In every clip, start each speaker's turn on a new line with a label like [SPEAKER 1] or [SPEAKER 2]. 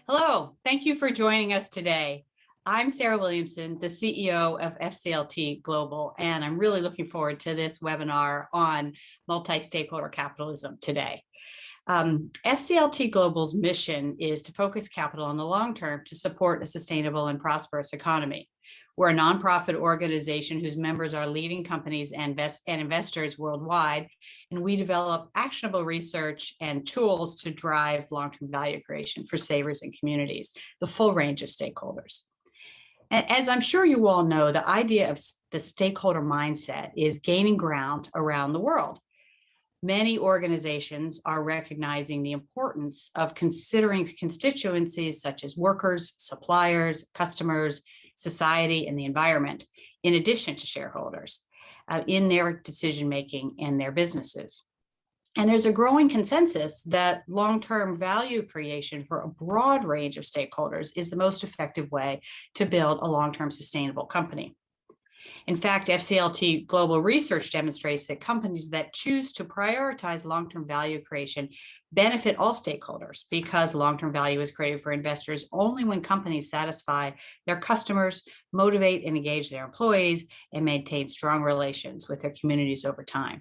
[SPEAKER 1] Hello, thank you for joining us today. I'm Sarah Williamson, the CEO of FCLTGlobal, and I'm really looking forward to this webinar on multi-stakeholder capitalism today. FCLTGlobal's mission is to focus capital on the long term to support a sustainable and prosperous economy. We're a nonprofit organization whose members are leading companies and investors worldwide, and we develop actionable research and tools to drive long-term value creation for savers and communities, the full range of stakeholders. And as I'm sure you all know, the idea of the stakeholder mindset is gaining ground around the world. Many organizations are recognizing the importance of considering constituencies such as workers, suppliers, customers, society, and the environment, in addition to shareholders, in their decision-making and their businesses. And there's a growing consensus that long-term value creation for a broad range of stakeholders is the most effective way to build a long-term sustainable company. In fact, FCLTGlobal research demonstrates that companies that choose to prioritize long-term value creation benefit all stakeholders because long-term value is created for investors only when companies satisfy their customers, motivate and engage their employees, and maintain strong relations with their communities over time.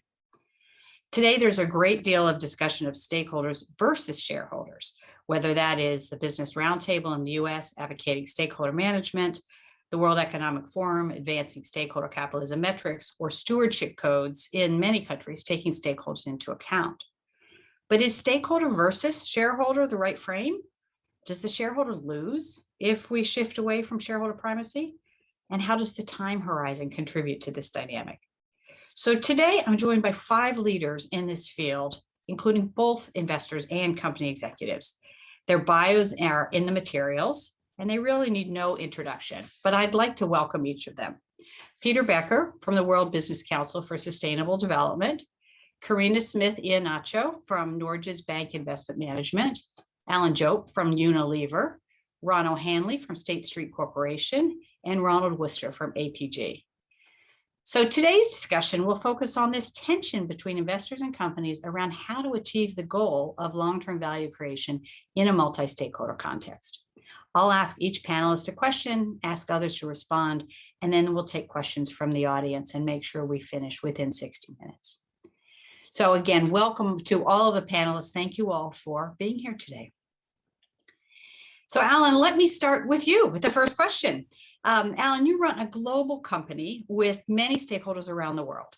[SPEAKER 1] Today, there's a great deal of discussion of stakeholders versus shareholders, whether that is the Business Roundtable in the US advocating stakeholder management, the World Economic Forum advancing stakeholder capitalism metrics, or stewardship codes in many countries taking stakeholders into account. But is stakeholder versus shareholder the right frame? Does the shareholder lose if we shift away from shareholder primacy? And how does the time horizon contribute to this dynamic? So today I'm joined by 5 leaders in this field, including both investors and company executives. Their bios are in the materials, and they really need no introduction, but I'd like to welcome each of them. Peter Becker from the World Business Council for Sustainable Development, Karina Smith-Iannaccio from Norges Bank Investment Management, Alan Jope from Unilever, Ron Hanley from State Street Corporation, and Ronald Worcester from APG. So today's discussion will focus on this tension between investors and companies around how to achieve the goal of long-term value creation in a multi-stakeholder context. I'll ask each panelist a question, ask others to respond, and then we'll take questions from the audience and make sure we finish within 60 minutes. So again, welcome to all of the panelists. Thank you all for being here today. So Alan, let me start with you with the first question. Alan, you run a global company with many stakeholders around the world,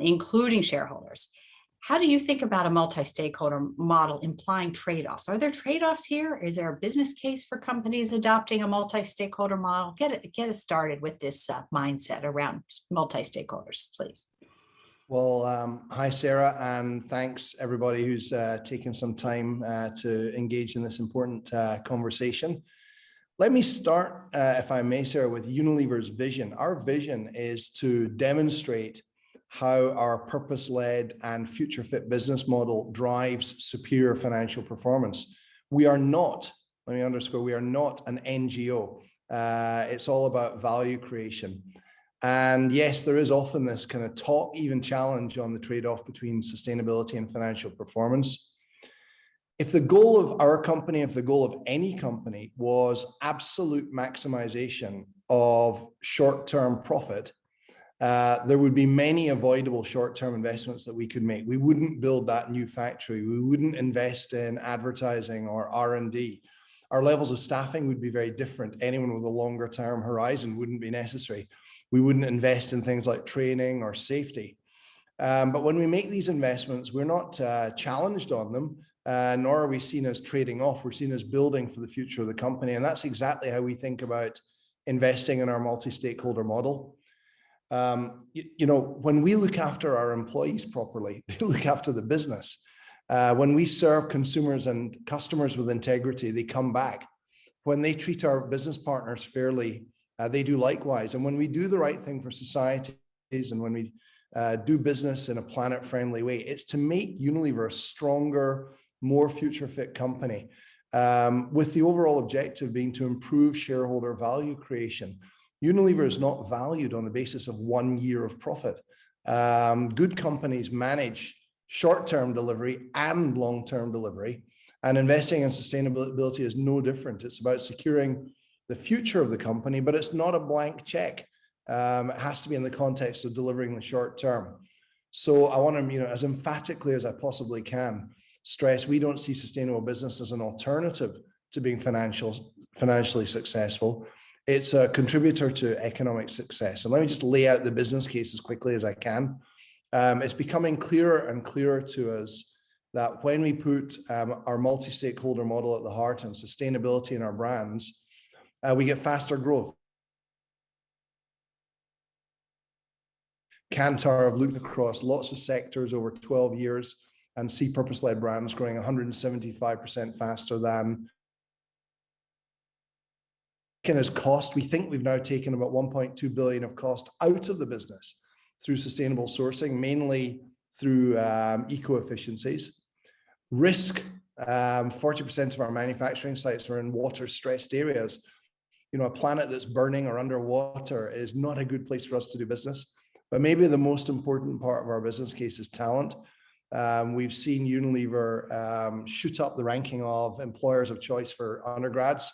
[SPEAKER 1] including shareholders. How do you think about a multi-stakeholder model implying trade-offs? Are there trade-offs here? Is there a business case for companies adopting a multi-stakeholder model? Get us started with this mindset around multi-stakeholders, please.
[SPEAKER 2] Well, hi, Sarah, and thanks everybody who's taken some time to engage in this important conversation. Let me start, if I may, Sarah, with Unilever's vision. Our vision is to demonstrate how our purpose-led and future-fit business model drives superior financial performance. We are not, let me underscore, we are not an NGO. It's all about value creation. And yes, there is often this kind of talk, even challenge on the trade-off between sustainability and financial performance. If the goal of our company, if the goal of any company was absolute maximization of short-term profit, there would be many avoidable short-term investments that we could make. We wouldn't build that new factory. We wouldn't invest in advertising or R&D. Our levels of staffing would be very different. Anyone with a longer-term horizon wouldn't be necessary. We wouldn't invest in things like training or safety. But when we make these investments, we're not challenged on them, nor are we seen as trading off. We're seen as building for the future of the company. And that's exactly how we think about investing in our multi-stakeholder model. You know, when we look after our employees properly, they look after the business. When we serve consumers and customers with integrity, they come back. When they treat our business partners fairly, they do likewise. And when we do the right thing for societies and when we do business in a planet-friendly way, it's to make Unilever a stronger, more future-fit company, with the overall objective being to improve shareholder value creation. Unilever is not valued on the basis of 1 year of profit. Good companies manage short-term delivery and long-term delivery. And investing in sustainability is no different. It's about securing the future of the company, but it's not a blank check. It has to be in the context of delivering the short term. So I want to, as emphatically as I possibly can, stress we don't see sustainable business as an alternative to being financially successful. It's a contributor to economic success. And let me just lay out the business case as quickly as I can. It's becoming clearer and clearer to us that when we put our multi-stakeholder model at the heart and sustainability in our brands, we get faster growth. Kantar have looked across lots of sectors over 12 years and see purpose-led brands growing 175% faster than as cost. We think we've now taken about 1.2 billion of cost out of the business through sustainable sourcing, mainly through eco-efficiencies. Risk, 40% of our manufacturing sites are in water-stressed areas. A planet that's burning or underwater is not a good place for us to do business. But maybe the most important part of our business case is talent. We've seen Unilever shoot up the ranking of employers of choice for undergrads,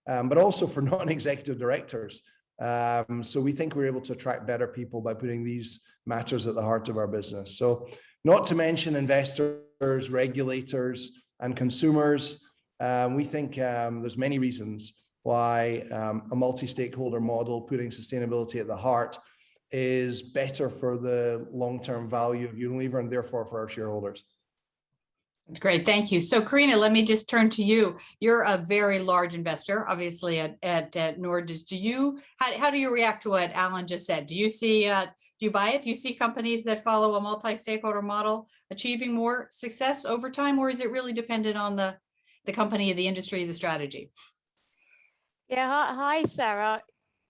[SPEAKER 2] but also for non-executive directors. So we think we're able to attract better people by putting these matters at the heart of our business. So not to mention investors, regulators, and consumers. We think there's many reasons why a multi-stakeholder model putting sustainability at the heart is better for the long-term value of Unilever and therefore for our shareholders.
[SPEAKER 1] Great, thank you. So Karina, let me just turn to you. You're a very large investor, obviously at Norges. How do you react to what Alan just said? Do you buy it? Do you see companies that follow a multi-stakeholder model achieving more success over time, or is it really dependent on the company, the industry, the strategy?
[SPEAKER 3] Yeah, hi, Sarah.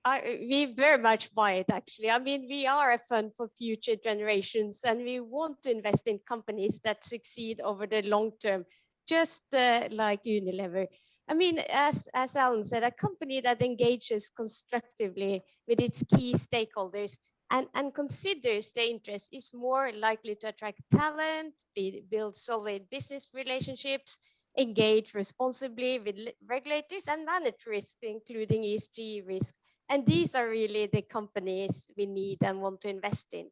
[SPEAKER 3] We very much buy it, actually. I mean, we are a fund for future generations, and we want to invest in companies that succeed over the long term, just like Unilever. I mean, as Alan said, a company that engages constructively with its key stakeholders and considers their interest is more likely to attract talent, build solid business relationships, engage responsibly with regulators, and manage risks, including ESG risks. And these are really the companies we need and want to invest in.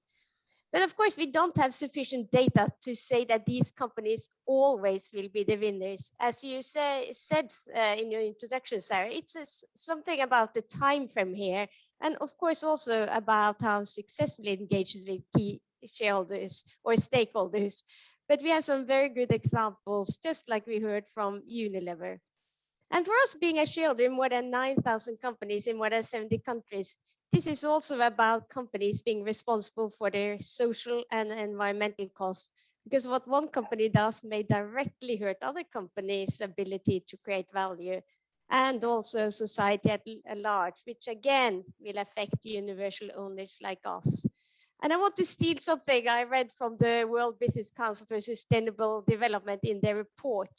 [SPEAKER 3] But of course, we don't have sufficient data to say that these companies always will be the winners. As you said in your introduction, Sarah, it's something about the time frame here, and of course also about how successfully it engages with key shareholders or stakeholders. But we have some very good examples, just like we heard from Unilever. And for us, being a shareholder in more than 9,000 companies in more than 70 countries, this is also about companies being responsible for their social and environmental costs, because what one company does may directly hurt other companies' ability to create value, and also society at large, which again will affect universal owners like us. And I want to steal something I read from the World Business Council for Sustainable Development in their report.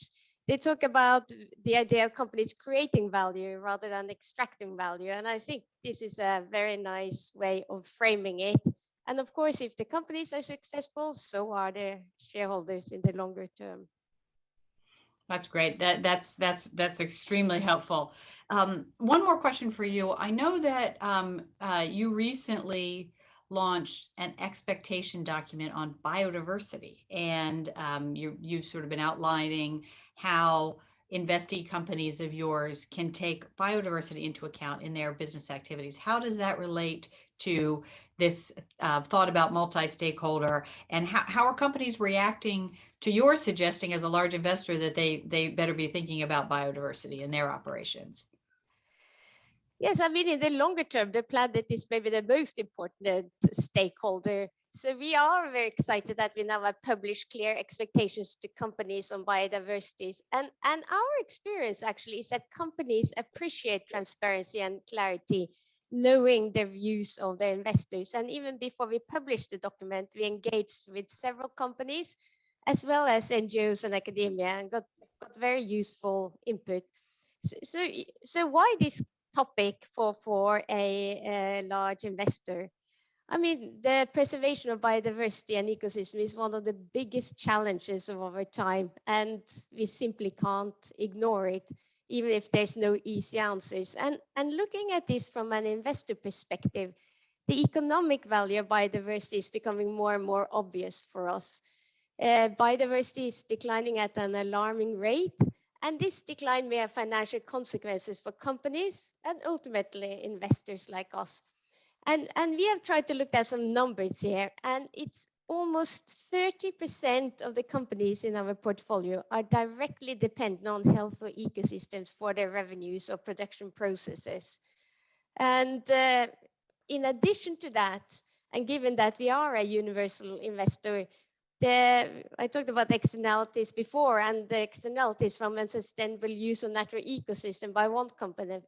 [SPEAKER 3] They talk about the idea of companies creating value rather than extracting value. And I think this is a very nice way of framing it. And of course, if the companies are successful, so are their shareholders in the longer term.
[SPEAKER 1] That's great. That's extremely helpful. One more question for you. I know that you recently launched an expectation document on biodiversity, and you've sort of been outlining how investee companies of yours can take biodiversity into account in their business activities. How does that relate to this thought about multi-stakeholder, and how are companies reacting to your suggesting as a large investor that they better be thinking about biodiversity in their operations?
[SPEAKER 3] Yes, I mean, in the longer term, the planet is maybe the most important stakeholder. So we are very excited that we now have published clear expectations to companies on biodiversity. And our experience actually is that companies appreciate transparency and clarity, knowing the views of their investors. And even before we published the document, we engaged with several companies, as well as NGOs and academia, and got very useful input. So why this topic for a large investor? I mean, the preservation of biodiversity and ecosystem is one of the biggest challenges of our time, and we simply can't ignore it, even if there's no easy answers. And looking at this from an investor perspective, the economic value of biodiversity is becoming more and more obvious for us. Biodiversity is declining at an alarming rate, and this decline may have financial consequences for companies and ultimately investors like us. And we have tried to look at some numbers here, and it's almost 30% of the companies in our portfolio are directly dependent on health or ecosystems for their revenues or production processes. And in addition to that, and given that we are a universal investor, I talked about externalities before, and the externalities from unsustainable use of natural ecosystem by one company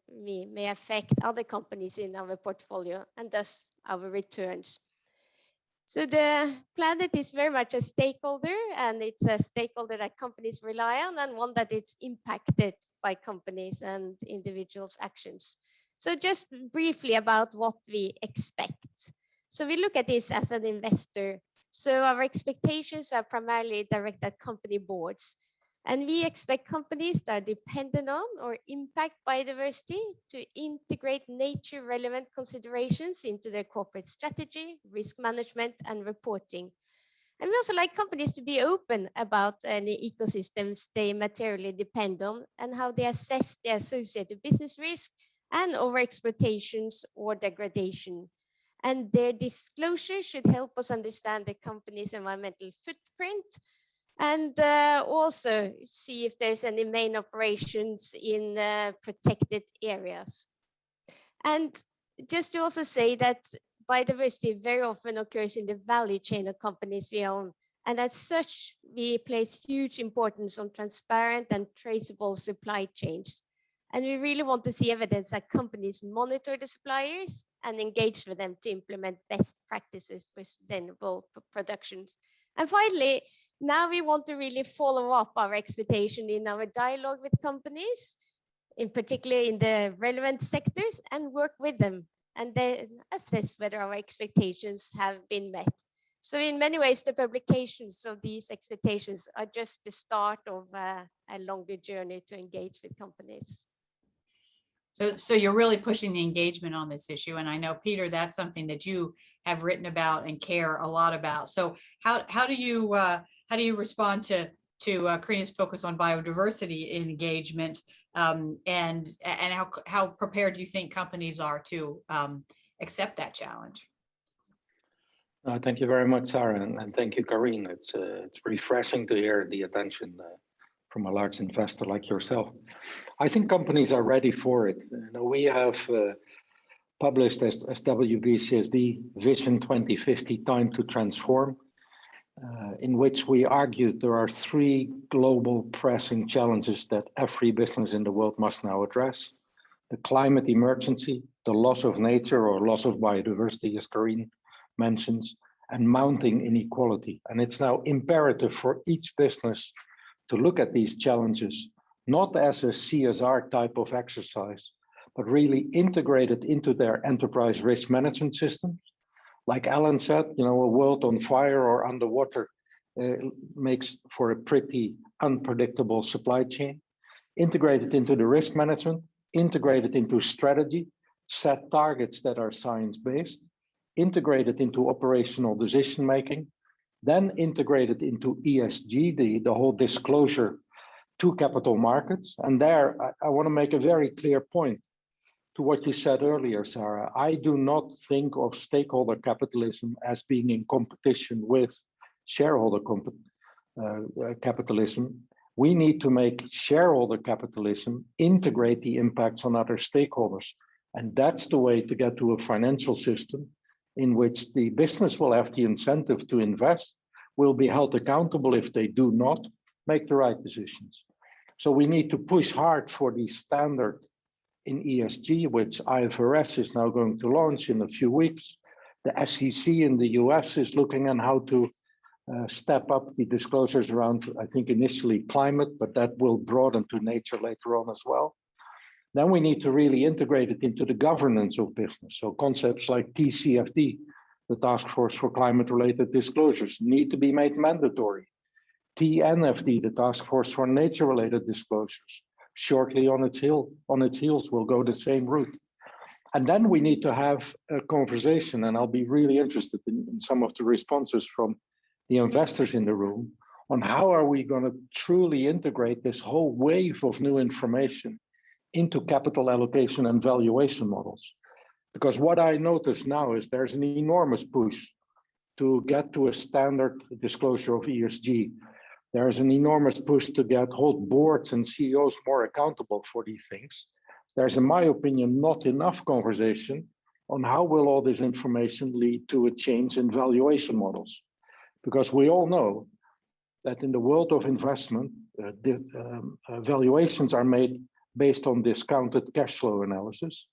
[SPEAKER 3] may affect other companies in our portfolio and thus our returns. So the planet is very much a stakeholder, and it's a stakeholder that companies rely on, and one that is impacted by companies and individuals' actions. So just briefly about what we expect. So we look at this as an investor. So our expectations are primarily directed at company boards. And we expect companies that are dependent on or impact biodiversity to integrate nature-relevant considerations into their corporate strategy, risk management, and reporting. And we also like companies to be open about any ecosystems they materially depend on and how they assess the associated business risk and overexploitations or degradation. And their disclosure should help us understand the company's environmental footprint and also see if there's any main operations in protected areas. And just to also say that biodiversity very often occurs in the value chain of companies we own. And as such, we place huge importance on transparent and traceable supply chains. And we really want to see evidence that companies monitor the suppliers and engage with them to implement best practices for sustainable productions. And finally, now we want to really follow up our expectation in our dialogue with companies, in particular in the relevant sectors, and work with them and then assess whether our expectations have been met. So in many ways, the publications of these expectations are just the start of a longer journey to engage with companies.
[SPEAKER 1] So you're really pushing the engagement on this issue. And I know, Peter, that's something that you have written about and care a lot about. So how do you respond to Karina's focus on biodiversity engagement, and how prepared do you think companies are to accept that challenge?
[SPEAKER 4] Thank you very much, Sarah, and thank you, Karine. It's refreshing to hear the attention from a large investor like yourself. I think companies are ready for it. You know, we have published as WBCSD Vision 2050 Time to Transform, in which we argued there are 3 global pressing challenges that every business in the world must now address: the climate emergency, the loss of nature or loss of biodiversity, as Karine mentions, and mounting inequality. And it's now imperative for each business to look at these challenges, not as a CSR type of exercise, but really integrated into their enterprise risk management systems. Like Alan said, you know, a world on fire or underwater makes for a pretty unpredictable supply chain. Integrated into the risk management, integrated into strategy, set targets that are science-based, integrated into operational decision-making, then integrated into ESG, the whole disclosure to capital markets. And there, I want to make a very clear point to what you said earlier, Sarah. I do not think of stakeholder capitalism as being in competition with shareholder capitalism. We need to make shareholder capitalism integrate the impacts on other stakeholders. And that's the way to get to a financial system in which the business will have the incentive to invest, will be held accountable if they do not make the right decisions. So we need to push hard for the standard in ESG, which IFRS is now going to launch in a few weeks. The SEC in the US is looking at how to step up the disclosures around, I think initially climate, but that will broaden to nature later on as well. Then we need to really integrate it into the governance of business. So concepts like TCFD, the Task Force for Climate-Related Disclosures, need to be made mandatory. TNFD, the Task Force for Nature-Related Disclosures, shortly on its heels will go the same route. And then we need to have a conversation, and I'll be really interested in some of the responses from the investors in the room on how are we going to truly integrate this whole wave of new information into capital allocation and valuation models. Because what I notice now is there's an enormous push to get to a standard disclosure of ESG. There's an enormous push to hold boards and CEOs more accountable for these things. There's, in my opinion, not enough conversation on how will all this information lead to a change in valuation models. Because we all know that in the world of investment, valuations are made based on discounted cash flow analysis.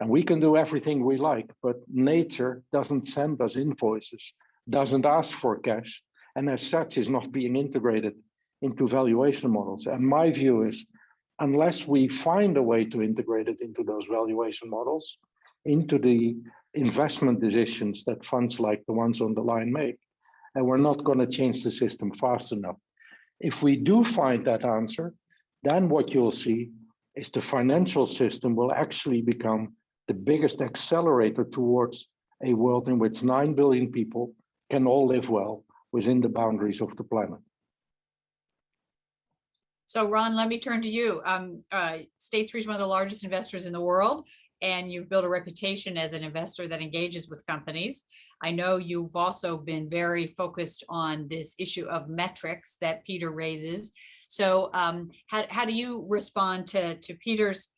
[SPEAKER 4] And we can do everything we like, but nature doesn't send us invoices, doesn't ask for cash, and as such is not being integrated into valuation models. And my view is, unless we find a way to integrate it into those valuation models, into the investment decisions that funds like the ones on the line make, and we're not going to change the system fast enough. If we do find that answer, then what you'll see is the financial system will actually become the biggest accelerator towards a world in which 9 billion people can all live well within the boundaries of the planet.
[SPEAKER 1] So Ron, let me turn to you. State Street is one of the largest investors in the world, and you've built a reputation as an investor that engages with companies. I know you've also been very focused on this issue of metrics that Peter raises. So how do you respond to Peter's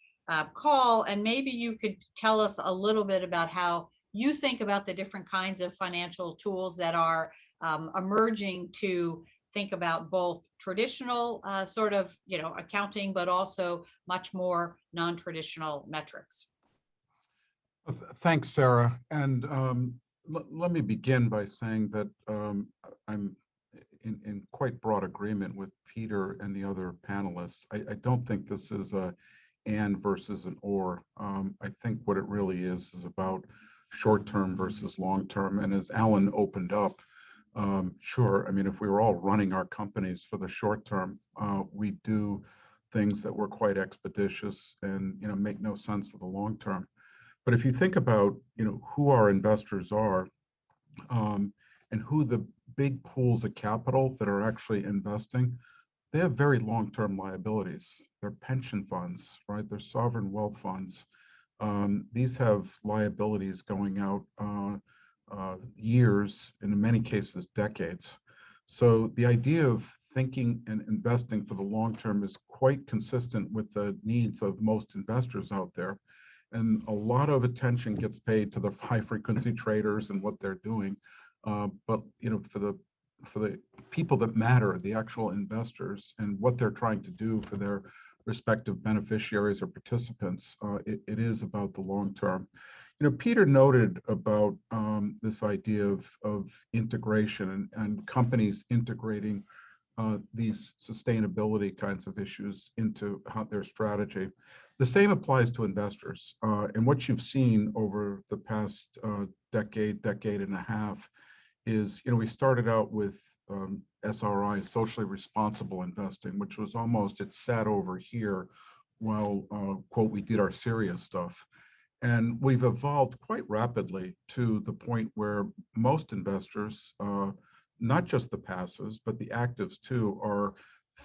[SPEAKER 1] call? And maybe you could tell us a little bit about how you think about the different kinds of financial tools that are emerging to think about both traditional sort of, accounting, but also much more non-traditional metrics.
[SPEAKER 5] Thanks, Sarah. And let me begin by saying that I'm in quite broad agreement with Peter and the other panelists. I don't think this is a and versus an or. I think what it really is about short-term versus long-term. And as Alan opened up, sure, I mean, if we were all running our companies for the short term, we do things that were quite expeditious and, make no sense for the long term. But if you think about, who our investors are and who the big pools of capital that are actually investing, they have very long-term liabilities. They're pension funds, right? They're sovereign wealth funds. These have liabilities going out years, and in many cases, decades. So the idea of thinking and investing for the long term is quite consistent with the needs of most investors out there. And a lot of attention gets paid to the high frequency traders and what they're doing. But for the people that matter, the actual investors and what they're trying to do for their respective beneficiaries or participants, it is about the long term. Peter noted about this idea of integration and companies integrating these sustainability kinds of issues into their strategy. The same applies to investors. And what you've seen over the past decade and a half is, we started out with SRI, socially responsible investing, which was almost, it sat over here while, quote, we did our serious stuff. And we've evolved quite rapidly to the point where most investors, not just the passives, but the actives too, are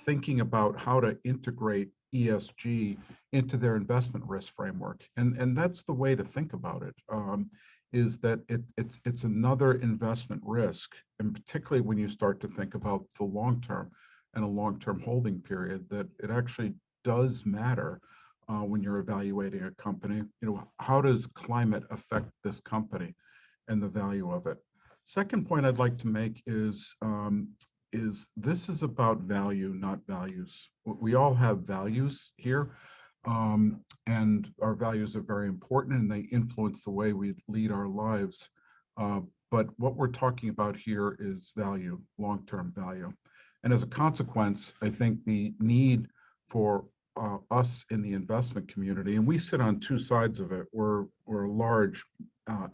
[SPEAKER 5] thinking about how to integrate ESG into their investment risk framework. And that's the way to think about it, is that it's another investment risk. And particularly when you start to think about the long term and a long-term holding period, that it actually does matter. When you're evaluating a company, how does climate affect this company and the value of it? Second point I'd like to make is this is about value, not values. We all have values here, and our values are very important and they influence the way we lead our lives. But what we're talking about here is value, long-term value. And as a consequence, I think the need for us in the investment community, and we sit on two sides of it. We're a large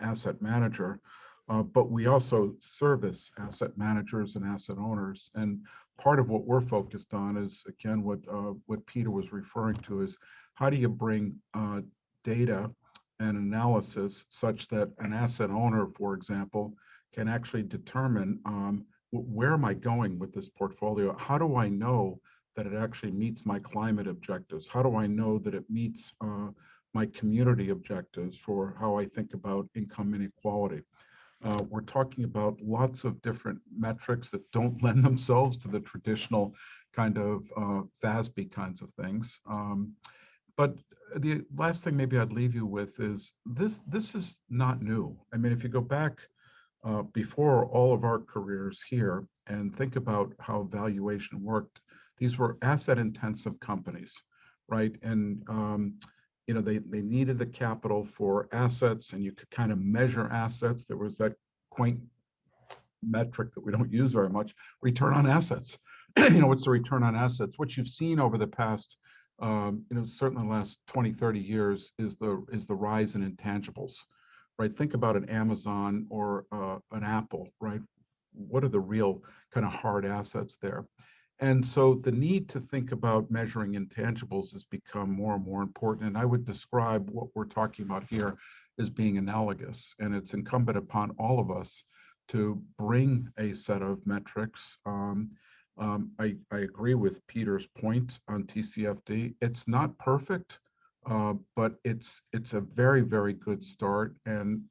[SPEAKER 5] asset manager, but we also service asset managers and asset owners. And part of what we're focused on is, again, what Peter was referring to is how do you bring data and analysis such that an asset owner, for example, can actually determine where am I going with this portfolio? How do I know that it actually meets my climate objectives? How do I know that it meets my community objectives for how I think about income inequality? We're talking about lots of different metrics that don't lend themselves to the traditional kind of FASB kinds of things. But the last thing maybe I'd leave you with is this is not new. I mean, if you go back before all of our careers here and think about how valuation worked, these were asset intensive companies, right? And you know, they needed the capital for assets, and you could kind of measure assets. There was that quaint metric that we don't use very much, return on assets. You know, what's the return on assets? What you've seen over the past, you know, certainly the last 20, 30 years is the rise in intangibles, right? Think about an Amazon or an Apple, right? What are the real kind of hard assets there? And so the need to think about measuring intangibles has become more and more important. And I would describe what we're talking about here as being analogous. And it's incumbent upon all of us to bring a set of metrics. I agree with Peter's point on TCFD. It's not perfect, but it's a very, very good start. And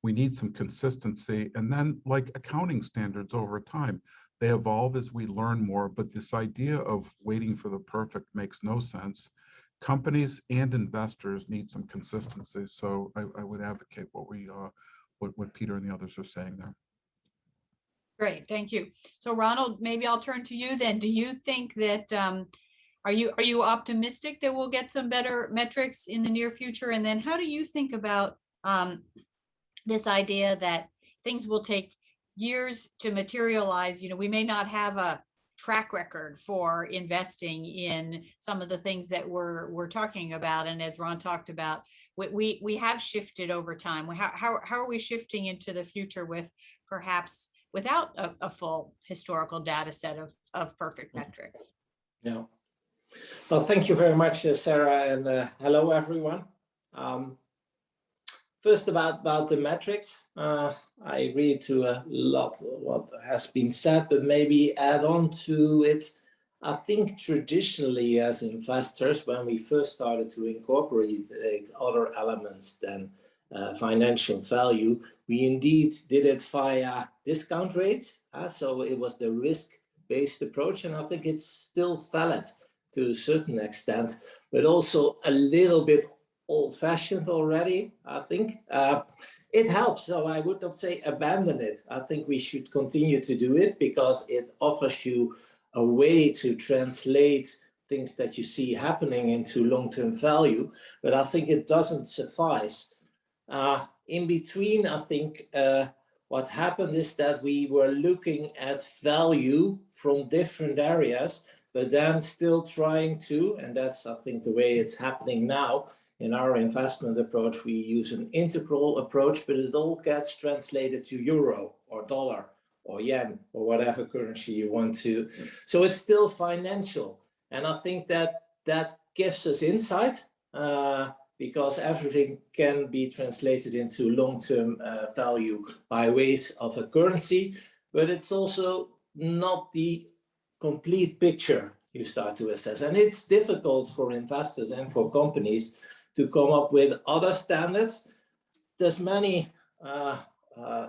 [SPEAKER 5] we need some consistency. And then, like accounting standards over time, they evolve as we learn more, but this idea of waiting for the perfect makes no sense. Companies and investors need some consistency. So I would advocate what Peter and the others are saying there.
[SPEAKER 1] Great, thank you. So Ronald, maybe I'll turn to you then. Do you think that, are you optimistic that we'll get some better metrics in the near future? And then how do you think about this idea that things will take years to materialize? You know, we may not have a track record for investing in some of the things that we're talking about. And as Ron talked about, we have shifted over time. How are we shifting into the future with perhaps without a full historical data set of perfect metrics?
[SPEAKER 6] Yeah. Well, thank you very much, Sarah, and hello, everyone. First about the metrics, I agree to a lot of what has been said, but maybe add on to it. I think traditionally as investors, when we first started to incorporate other elements than financial value, we indeed did it via discount rates. So it was the risk-based approach, and I think it's still valid to a certain extent, but also a little bit old-fashioned already, I think. It helps, so I would not say abandon it. I think we should continue to do it because it offers you a way to translate things that you see happening into long-term value, but I think it doesn't suffice. In between, I think what happened is that we were looking at value from different areas, but then still trying to, and that's, I think, the way it's happening now. In our investment approach, we use an integral approach, but it all gets translated to euro or dollar or yen or whatever currency you want to. So it's still financial. And I think that gives us insight because everything can be translated into long-term value by ways of a currency, but it's also not the complete picture you start to assess. And it's difficult for investors and for companies to come up with other standards. There's many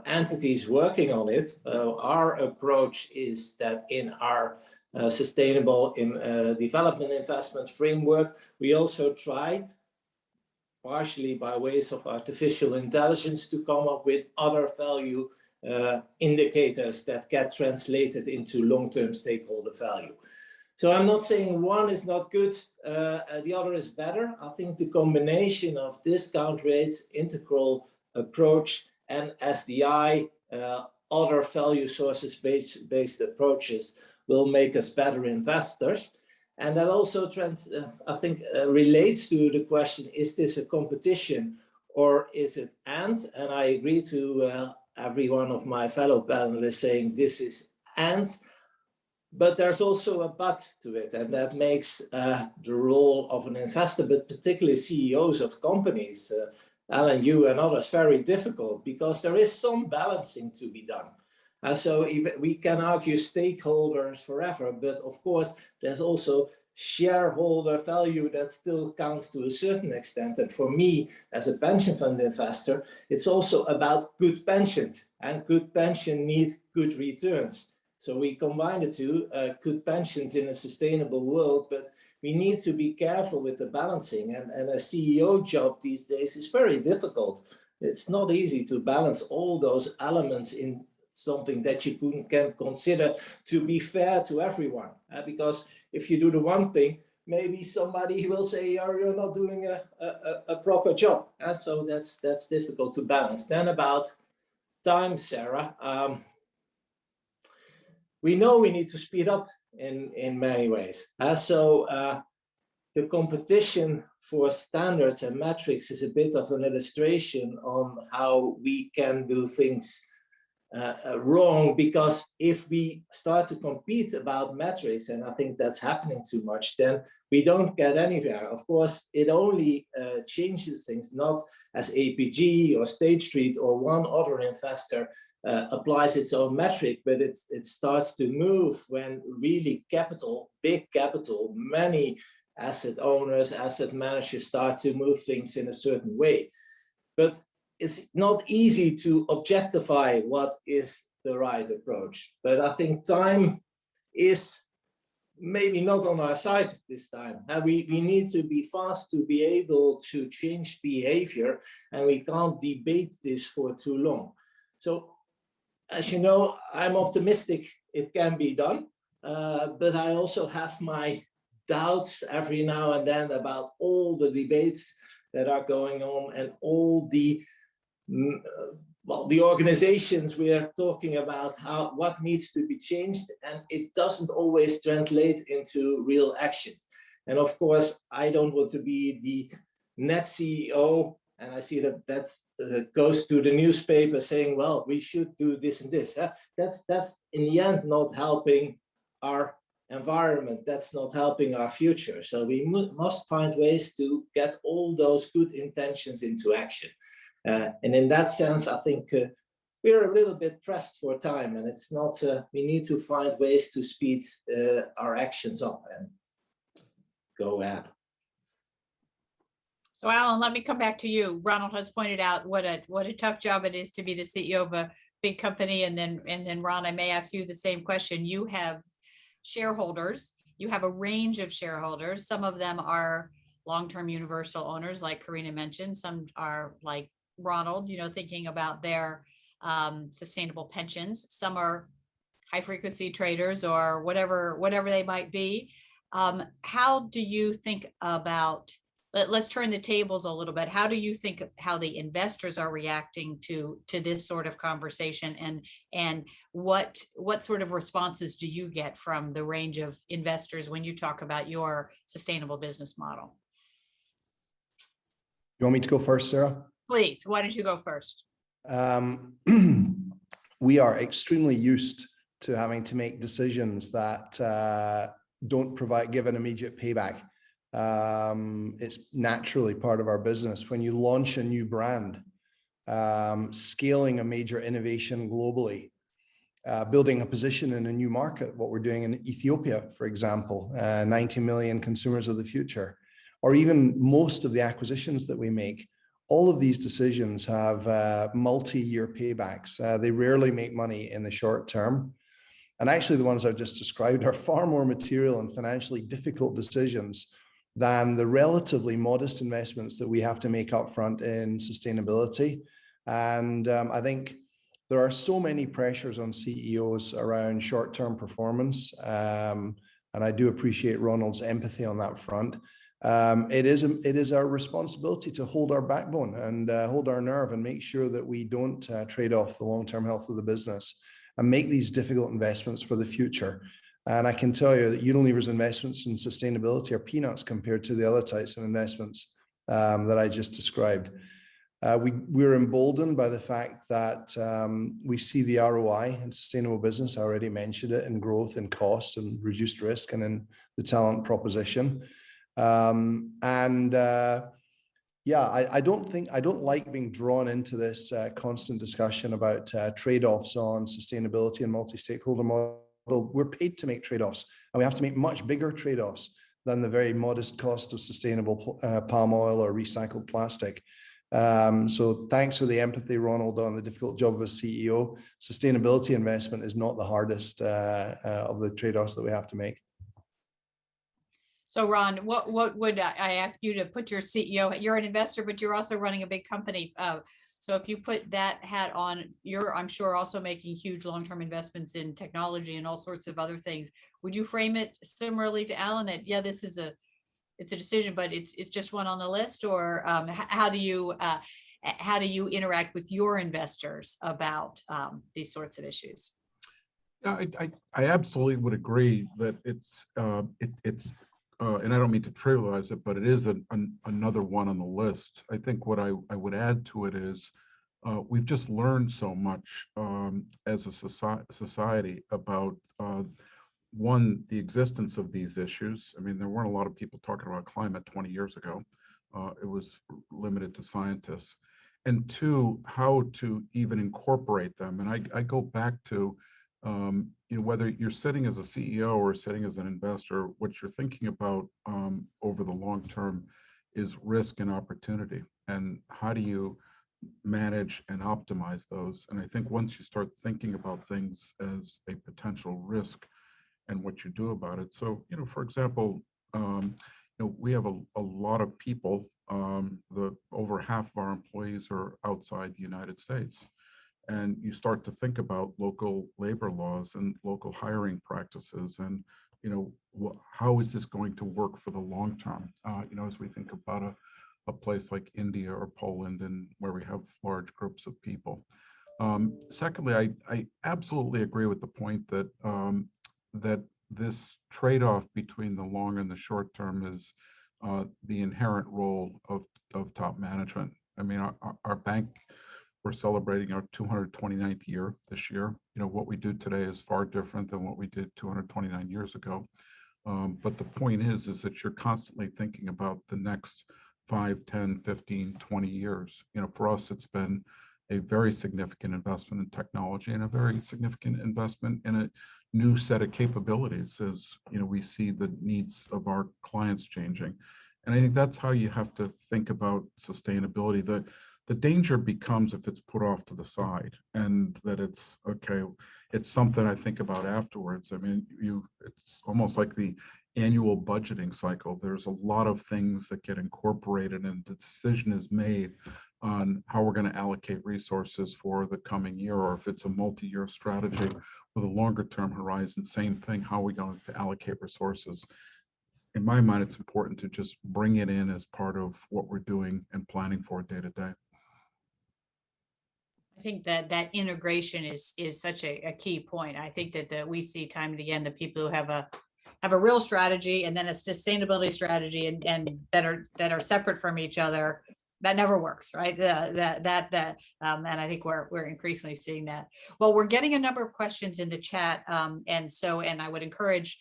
[SPEAKER 6] entities working on it. Our approach is that in our sustainable development investment framework, we also try, partially by ways of artificial intelligence, to come up with other value indicators that get translated into long-term stakeholder value. So I'm not saying one is not good, the other is better. I think the combination of discount rates, integral approach, and SDI, other value sources based approaches will make us better investors. And that also, I think, relates to the question, is this a competition or is it and? And I agree to every one of my fellow panelists saying this is but there's also a but to it, and that makes the role of an investor, but particularly CEOs of companies, Alan, you and others, very difficult, because there is some balancing to be done. So we can argue stakeholders forever, but of course, there's also shareholder value that still counts to a certain extent. And for me, as a pension fund investor, it's also about good pensions, and good pension need good returns. So we combine the two, good pensions in a sustainable world, but we need to be careful with the balancing. And a CEO job these days is very difficult. It's not easy to balance all those elements in something that you can consider to be fair to everyone. Because if you do the one thing, maybe somebody will say, oh, you're not doing a proper job. So that's difficult to balance. Then about time, Sarah. We know we need to speed up in many ways. So the competition for standards and metrics is a bit of an illustration on how we can do things wrong, because if we start to compete about metrics, and I think that's happening too much, then we don't get anywhere. Of course, it only changes things, not as APG or State Street or one other investor applies its own metric, but it starts to move when really capital, big capital, many asset owners, asset managers start to move things in a certain way. But it's not easy to objectify what is the right approach. But I think time is maybe not on our side this time. We need to be fast to be able to change behavior, and we can't debate this for too long. So, as you know, I'm optimistic it can be done, but I also have my doubts every now and then about all the debates that are going on and all the organizations we are talking about, what needs to be changed, and it doesn't always translate into real action. And of course, I don't want to be the next CEO, and I see that goes to the newspaper saying, well, we should do this and this. That's in the end not helping our environment. That's not helping our future. So we must find ways to get all those good intentions into action. And in that sense, I think we're a little bit pressed for time, and it's not, we need to find ways to speed our actions up and go ahead.
[SPEAKER 1] So Alan, let me come back to you. Ronald has pointed out what a tough job it is to be the CEO of a big company. And then Ron, I may ask you the same question. You have shareholders, you have a range of shareholders. Some of them are long-term universal owners, like Karina mentioned. Some are like Ronald, thinking about their sustainable pensions. Some are high frequency traders or whatever they might be. How do you think about, let's turn the tables a little bit. How do you think how the investors are reacting to this sort of conversation, and what sort of responses do you get from the range of investors when you talk about your sustainable business model?
[SPEAKER 2] You want me to go first, Sarah?
[SPEAKER 1] Please, why don't you go first?
[SPEAKER 2] We are extremely used to having to make decisions that don't give an immediate payback. It's naturally part of our business. When you launch a new brand, scaling a major innovation globally, building a position in a new market, what we're doing in Ethiopia, for example, 90 million consumers of the future, or even most of the acquisitions that we make, all of these decisions have multi-year paybacks. They rarely make money in the short term. And actually, the ones I've just described are far more material and financially difficult decisions than the relatively modest investments that we have to make upfront in sustainability. And I think there are so many pressures on CEOs around short-term performance. And I do appreciate Ronald's empathy on that front. It is our responsibility to hold our backbone and hold our nerve and make sure that we don't trade off the long-term health of the business and make these difficult investments for the future. And I can tell you that Unilever's investments in sustainability are peanuts compared to the other types of investments that I just described. We're emboldened by the fact that we see the ROI in sustainable business. I already mentioned it, in growth, in costs, and reduced risk, and in the talent proposition. Yeah, I don't like being drawn into this constant discussion about trade-offs on sustainability and multi-stakeholder model. We're paid to make trade-offs, and we have to make much bigger trade-offs than the very modest cost of sustainable palm oil or recycled plastic. So thanks for the empathy, Ronald, on the difficult job of a CEO. Sustainability investment is not the hardest of the trade-offs that we have to make.
[SPEAKER 1] So Ron, what would I ask you to put your CEO? You're an investor, but you're also running a big company. So if you put that hat on, you're, I'm sure, also making huge long-term investments in technology and all sorts of other things. Would you frame it similarly to Alan, that yeah, this is it's a decision, but it's just one on the list? Or how do you interact with your investors about these sorts of issues?
[SPEAKER 5] Yeah, I absolutely would agree that it's and I don't mean to trivialize it, but it is another one on the list. I think what I would add to it is we've just learned so much as a society about one, the existence of these issues. I mean, there weren't a lot of people talking about climate 20 years ago. It was limited to scientists. And two, how to even incorporate them. And I go back to you know, whether you're sitting as a CEO or sitting as an investor, what you're thinking about over the long term is risk and opportunity, and how do you manage and optimize those. And I think once you start thinking about things as a potential risk and what you do about it. So, you know, for example, you know, we have a lot of people, over half of our employees are outside the United States. And you start to think about local labor laws and local hiring practices, and you know, how is this going to work for the long term? You know, as we think about a place like India or Poland, and where we have large groups of people. Secondly, I absolutely agree with the point that that this trade-off between the long and the short term is the inherent role of top management. I mean, our bank, we're celebrating our 229th year this year. You know, what we do today is far different than what we did 229 years ago. But the point is that you're constantly thinking about the next 5, 10, 15, 20 years. You know, for us, it's been a very significant investment in technology and a very significant investment in a new set of capabilities as, you know, we see the needs of our clients changing. And I think that's how you have to think about sustainability. The danger becomes if it's put off to the side, and that it's okay, it's something I think about afterwards. I mean, it's almost like the annual budgeting cycle. There's a lot of things that get incorporated, and the decision is made on how we're going to allocate resources for the coming year, or if it's a multi-year strategy with a longer term horizon, same thing, how are we going to allocate resources? In my mind, it's important to just bring it in as part of what we're doing and planning for day to day.
[SPEAKER 1] I think that integration is such a key point. I think that we see time and again the people who have a real strategy and then a sustainability strategy and that are separate from each other, that never works, right? And I think we're increasingly seeing that. Well, we're getting a number of questions in the chat, and I would encourage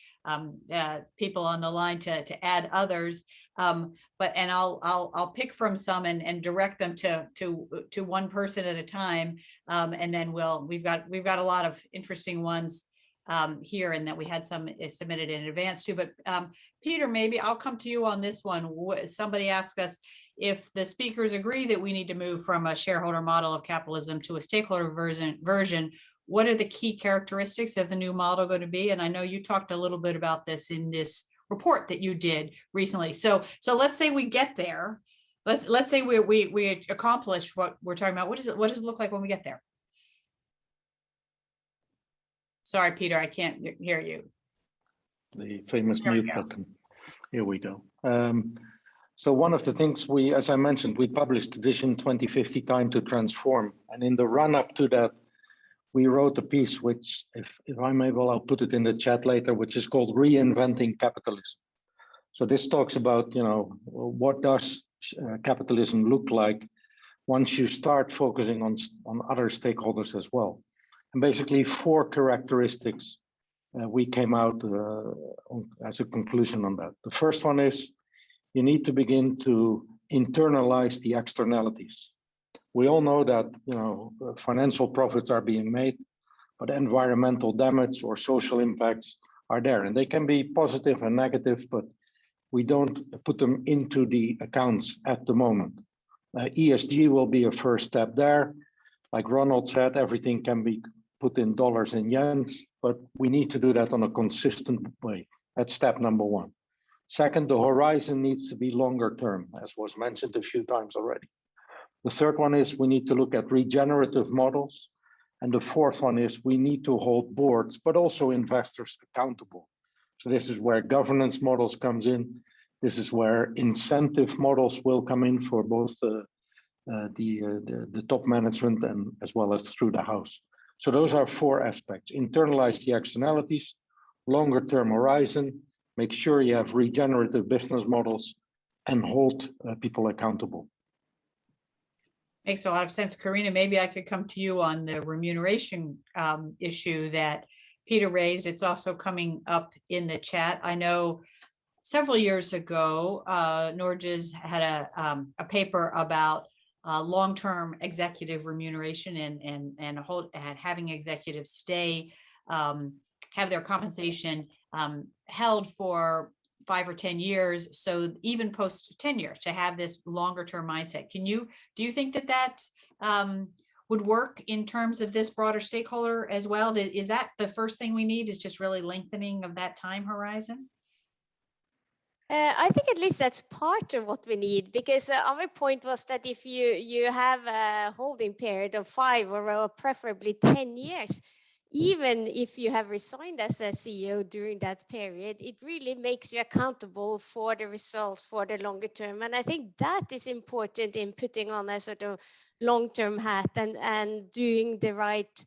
[SPEAKER 1] people on the line to add others, but I'll pick from some and direct them to one person at a time, and then we've got a lot of interesting ones here, and that we had some submitted in advance too. But Peter, maybe I'll come to you on this one. Somebody asked us if the speakers agree that we need to move from a shareholder model of capitalism to a stakeholder version. What are the key characteristics of the new model going to be? And I know you talked a little bit about this in this report that you did recently. So let's say we get there. Let's say we accomplished what we're talking about. What does it look like when we get there? Sorry, Peter, I can't hear you.
[SPEAKER 4] The famous mute button. Here we go. So one of the things as I mentioned, we published Vision 2050 Time to Transform. And in the run up to that, we wrote a piece, which if I'm able, I'll put it in the chat later, which is called Reinventing Capitalism. So this talks about, you know, what does capitalism look like once you start focusing on other stakeholders as well. And basically 4 characteristics we came out as a conclusion on that. The first one is you need to begin to internalize the externalities. We all know that financial profits are being made, but environmental damage or social impacts are there, and they can be positive and negative, but we don't put them into the accounts at the moment. ESG will be a first step there. Like Ronald said, everything can be put in dollars and yens, but we need to do that on a consistent way. That's step number 1. Second, the horizon needs to be longer term, as was mentioned a few times already. The third one is we need to look at regenerative models. And the fourth one is we need to hold boards, but also investors accountable. So this is where governance models comes in. This is where incentive models will come in for both the top management and as well as through the house. So those are 4 aspects: internalize the externalities, longer term horizon, make sure you have regenerative business models, and hold people accountable.
[SPEAKER 1] Makes a lot of sense. Karina, maybe I could come to you on the remuneration issue that Peter raised. It's also coming up in the chat. I know several years ago, Norges had a paper about long-term executive remuneration and having executives stay, have their compensation held for 5 or 10 years. So even post tenure, to have this longer term mindset. Do you think that would work in terms of this broader stakeholder as well? Is that the first thing we need, is just really lengthening of that time horizon?
[SPEAKER 3] I think at least that's part of what we need, because our point was that if you have a holding period of 5 or preferably 10 years, even if you have resigned as a CEO during that period, it really makes you accountable for the results for the longer term. And I think that is important in putting on a sort of long-term hat and doing the right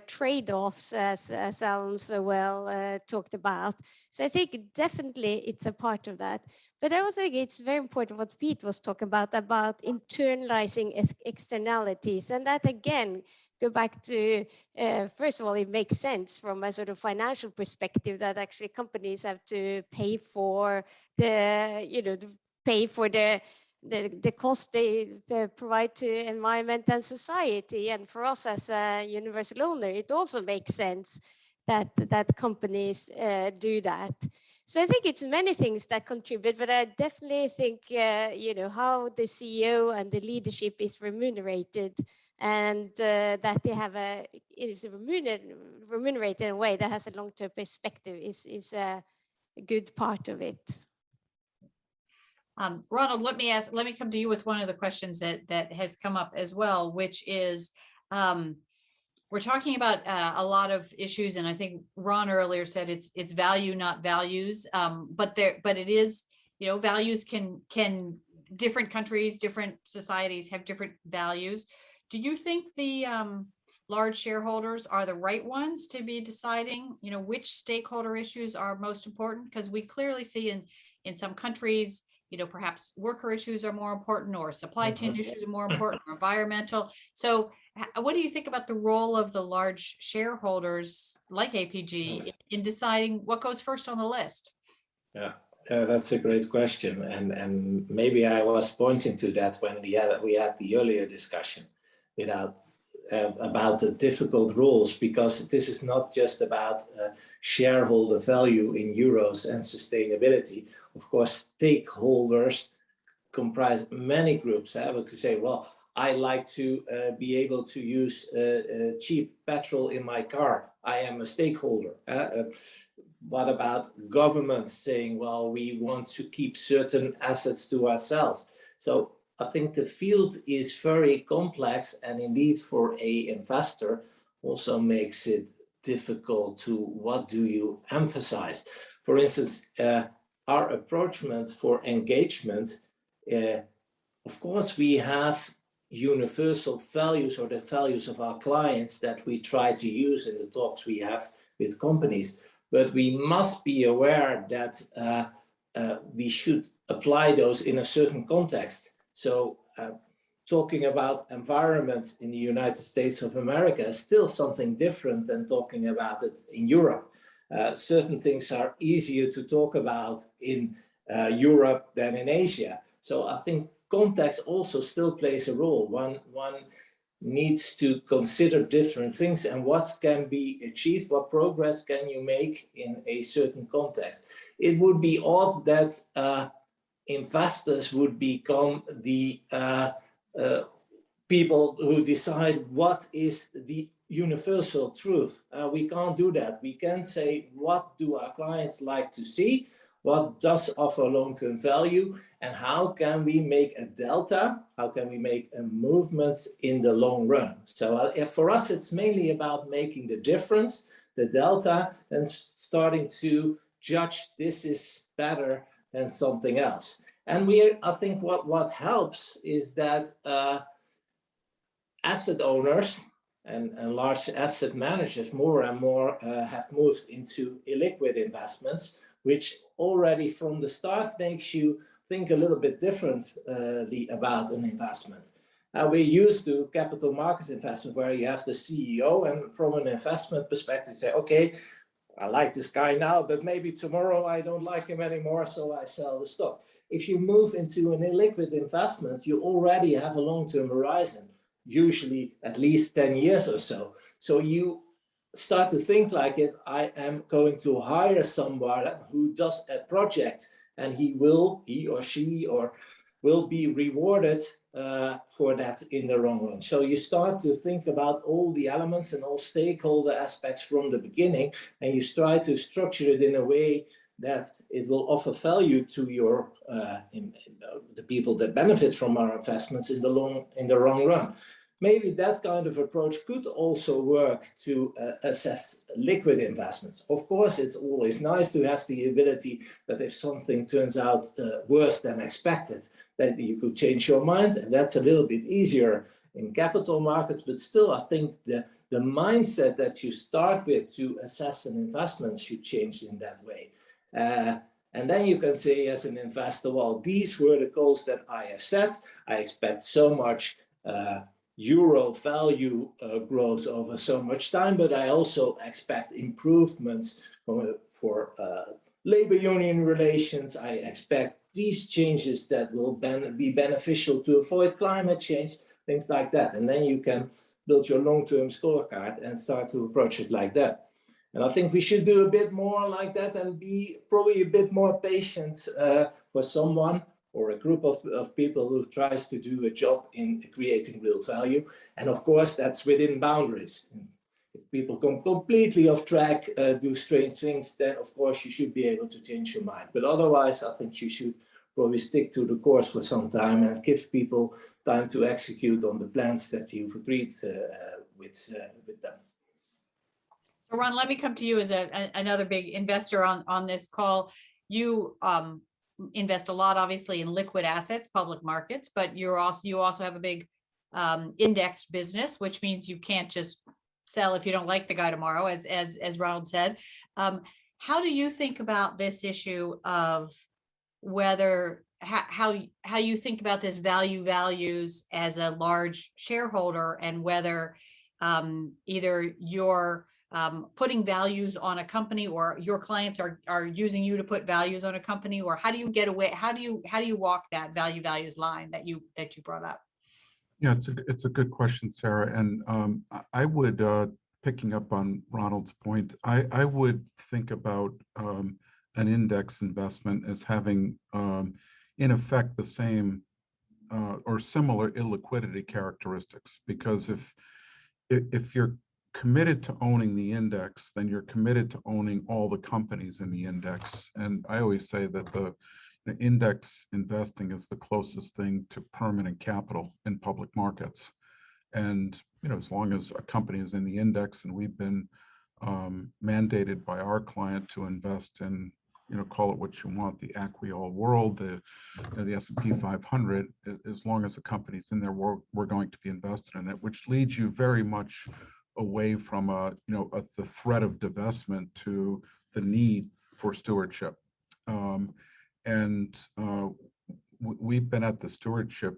[SPEAKER 3] trade-offs, as Alan so well talked about. So I think definitely it's a part of that. But I also think it's very important what Pete was talking about internalizing externalities. And that again, go back to, first of all, it makes sense from a sort of financial perspective that actually companies have to pay for the cost they provide to environment and society. And for us as a universal owner, it also makes sense that companies do that. So I think it's many things that contribute, but I definitely think, how the CEO and the leadership is remunerated, and that they have is remunerated in a way that has a long-term perspective is a good part of it.
[SPEAKER 1] Ronald, let me come to you with one of the questions that has come up as well, which is, we're talking about a lot of issues, and I think Ron earlier said it's value, not values, but it is, values can different countries, different societies have different values. Do you think the large shareholders are the right ones to be deciding, which stakeholder issues are most important? Because we clearly see in some countries, perhaps worker issues are more important, or supply chain issues are more important, or environmental. So what do you think about the role of the large shareholders like APG in deciding what goes first on the list?
[SPEAKER 6] Yeah, that's a great question. And maybe I was pointing to that when we had the earlier discussion about the difficult rules, because this is not just about shareholder value in euros and sustainability. Of course, stakeholders comprise many groups. I would say, well, I like to be able to use cheap petrol in my car. I am a stakeholder. What about governments saying, well, we want to keep certain assets to ourselves? So I think the field is very complex, and indeed for an investor also makes it difficult to what do you emphasize. For instance, our approachment for engagement, of course, we have universal values, or the values of our clients, that we try to use in the talks we have with companies. But we must be aware that we should apply those in a certain context. So talking about environment in the United States of America is still something different than talking about it in Europe. Certain things are easier to talk about in Europe than in Asia. So I think context also still plays a role. One needs to consider different things and what can be achieved, what progress can you make in a certain context. It would be odd that investors would become the people who decide what is the universal truth. We can't do that. We can say, what do our clients like to see? What does offer long-term value? And how can we make a delta? How can we make a movement in the long run? So for us, it's mainly about making the difference, the delta, and starting to judge this is better than something else. And I think what helps is that asset owners and large asset managers more and more have moved into illiquid investments, which already from the start makes you think a little bit differently about an investment. We're used to capital markets investment where you have the CEO, and from an investment perspective, say, okay, I like this guy now, but maybe tomorrow I don't like him anymore, so I sell the stock. If you move into an illiquid investment, you already have a long-term horizon, usually at least 10 years or so. So you start to think like it, I am going to hire someone who does a project, and he or she will be rewarded for that in the long run. So you start to think about all the elements and all stakeholder aspects from the beginning, and you try to structure it in a way that it will offer value to your the people that benefit from our investments in the long run. Maybe that kind of approach could also work to assess liquid investments. Of course, it's always nice to have the ability that if something turns out worse than expected, that you could change your mind, and that's a little bit easier in capital markets. But still, I think the mindset that you start with to assess an investment should change in that way. And then you can say as an investor, well, these were the goals that I have set. I expect so much euro value growth over so much time, but I also expect improvements for labor union relations. I expect these changes that will be beneficial to avoid climate change, things like that. And then you can build your long-term scorecard and start to approach it like that. And I think we should do a bit more like that and be probably a bit more patient for someone or a group of people who tries to do a job in creating real value. And of course, that's within boundaries. If people come completely off track, do strange things, then of course you should be able to change your mind. But otherwise, I think you should probably stick to the course for some time and give people time to execute on the plans that you've agreed with them.
[SPEAKER 1] So Ron, let me come to you as another big investor on this call. You invest a lot, obviously, in liquid assets, public markets, but you also have a big indexed business, which means you can't just sell if you don't like the guy tomorrow, as Ronald said. How do you think about this issue of whether how you think about this values as a large shareholder, and whether either you're putting values on a company or your clients are using you to put values on a company, or how do you get away? How do you walk that values line that you brought up?
[SPEAKER 5] Yeah, it's a good question, Sarah. And I would, picking up on Ronald's point, I would think about an index investment as having, in effect, the same or similar illiquidity characteristics. Because if you're committed to owning the index, then you're committed to owning all the companies in the index. And I always say that the index investing is the closest thing to permanent capital in public markets. And as long as a company is in the index, and we've been mandated by our client to invest in, call it what you want, the Acquiol world, the S&P 500, as long as a company's in there, we're going to be invested in it, which leads you very much away from the threat of divestment to the need for stewardship. And we've been at the stewardship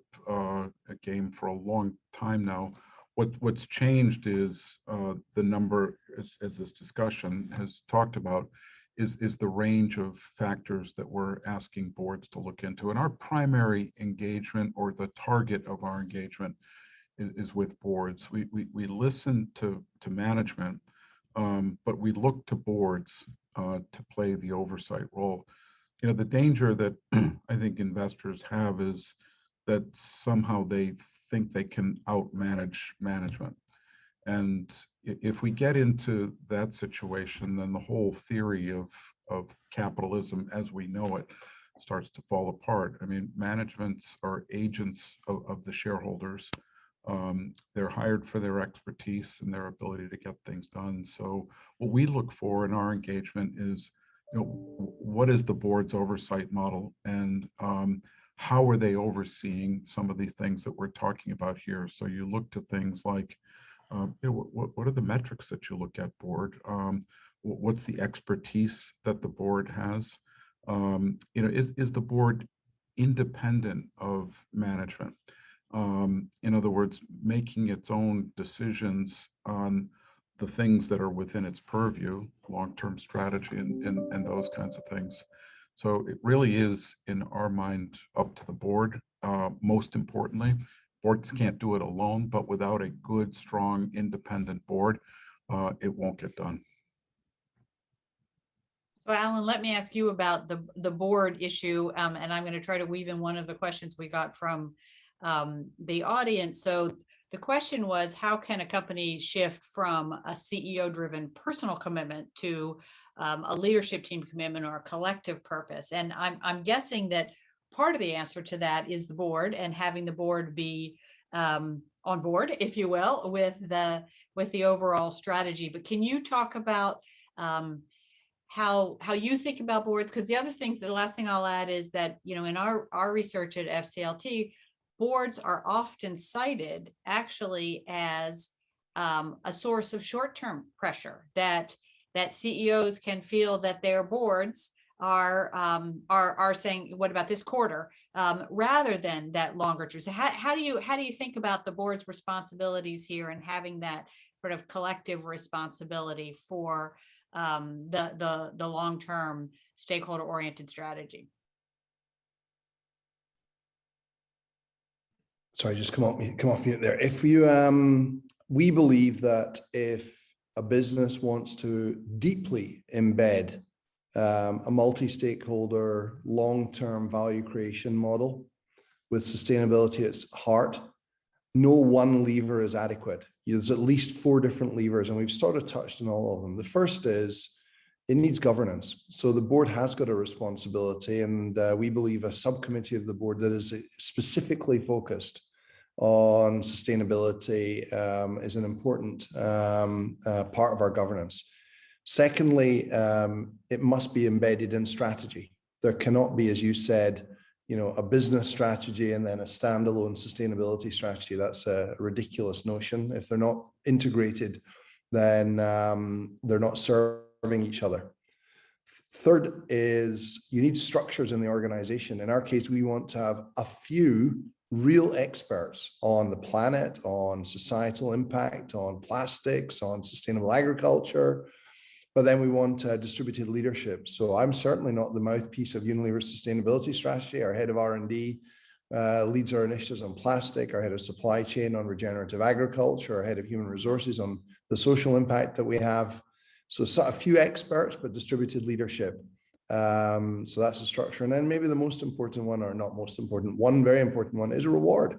[SPEAKER 5] game for a long time now. What's changed is the number, as this discussion has talked about, is the range of factors that we're asking boards to look into. And our primary engagement, or the target of our engagement, is with boards. We listen to management, but we look to boards to play the oversight role. You know, the danger that I think investors have is that somehow they think they can outmanage management. And if we get into that situation, then the whole theory of capitalism as we know it starts to fall apart. I mean, managements are agents of the shareholders. They're hired for their expertise and their ability to get things done. So what we look for in our engagement is, you know, what is the board's oversight model, and how are they overseeing some of the things that we're talking about here? So you look to things like, you know, what are the metrics that you look at, board? What's the expertise that the board has? You know, is the board independent of management? In other words, making its own decisions on the things that are within its purview, long-term strategy and those kinds of things. So it really is, in our mind, up to the board. Most importantly, boards can't do it alone, but without a good, strong, independent board, it won't get done.
[SPEAKER 1] So Alan, let me ask you about the board issue, and I'm going to try to weave in one of the questions we got from the audience. So the question was, how can a company shift from a CEO-driven personal commitment to a leadership team commitment or a collective purpose? And I'm guessing that part of the answer to that is the board, and having the board be on board, if you will, with the overall strategy. But can you talk about how you think about boards? Because the last thing I'll add is that, you know, in our research at FCLT, boards are often cited actually as a source of short-term pressure, that CEOs can feel that their boards are saying, what about this quarter, rather than that longer term. So how do you think about the board's responsibilities here, and having that sort of collective responsibility for the long-term stakeholder-oriented strategy?
[SPEAKER 2] Sorry, just come off mute there. If you, we believe that if a business wants to deeply embed a multi-stakeholder long-term value creation model with sustainability at its heart, no one lever is adequate. There's at least 4 different levers, and we've sort of touched on all of them. The first is it needs governance. So the board has got a responsibility, and we believe a subcommittee of the board that is specifically focused on sustainability is an important part of our governance. Secondly, it must be embedded in strategy. There cannot be, as you said, you know, a business strategy and then a standalone sustainability strategy. That's a ridiculous notion. If they're not integrated, then they're not serving each other. Third is you need structures in the organization. In our case, we want to have a few real experts on the planet, on societal impact, on plastics, on sustainable agriculture, but then we want distributed leadership. So I'm certainly not the mouthpiece of Unilever's sustainability strategy. Our head of R&D leads our initiatives on plastic, our head of supply chain on regenerative agriculture, our head of human resources on the social impact that we have. So a few experts, but distributed leadership. So that's the structure. And then maybe the most important one, or not most important, one very important one is reward.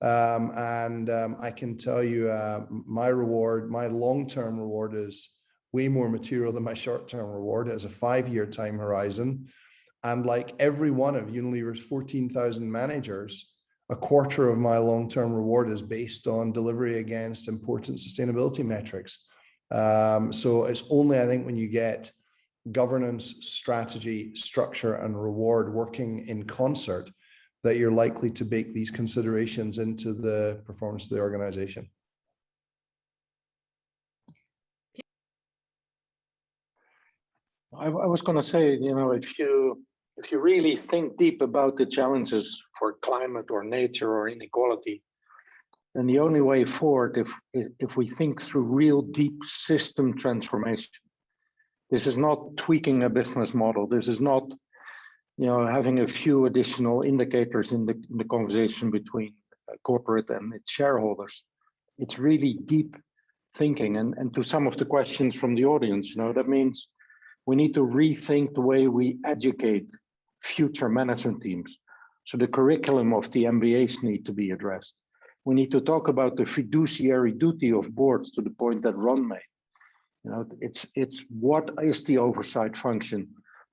[SPEAKER 2] I can tell you my long-term reward is way more material than my short-term reward. It has a 5-year time horizon. And like every one of Unilever's 14,000 managers, a quarter of my long-term reward is based on delivery against important sustainability metrics. So it's only, I think, when you get governance, strategy, structure, and reward working in concert that you're likely to bake these considerations into the performance of the organization.
[SPEAKER 4] I was going to say, you know, if you if you really think deep about the challenges for climate or nature or inequality, then the only way forward, if we think through real deep system transformation, this is not tweaking a business model. This is not, having a few additional indicators in the conversation between corporate and its shareholders. It's really deep thinking. And to some of the questions from the audience, that means we need to rethink the way we educate future management teams. So the curriculum of the MBAs need to be addressed. We need to talk about the fiduciary duty of boards to the point that Ron made. It's what is the oversight function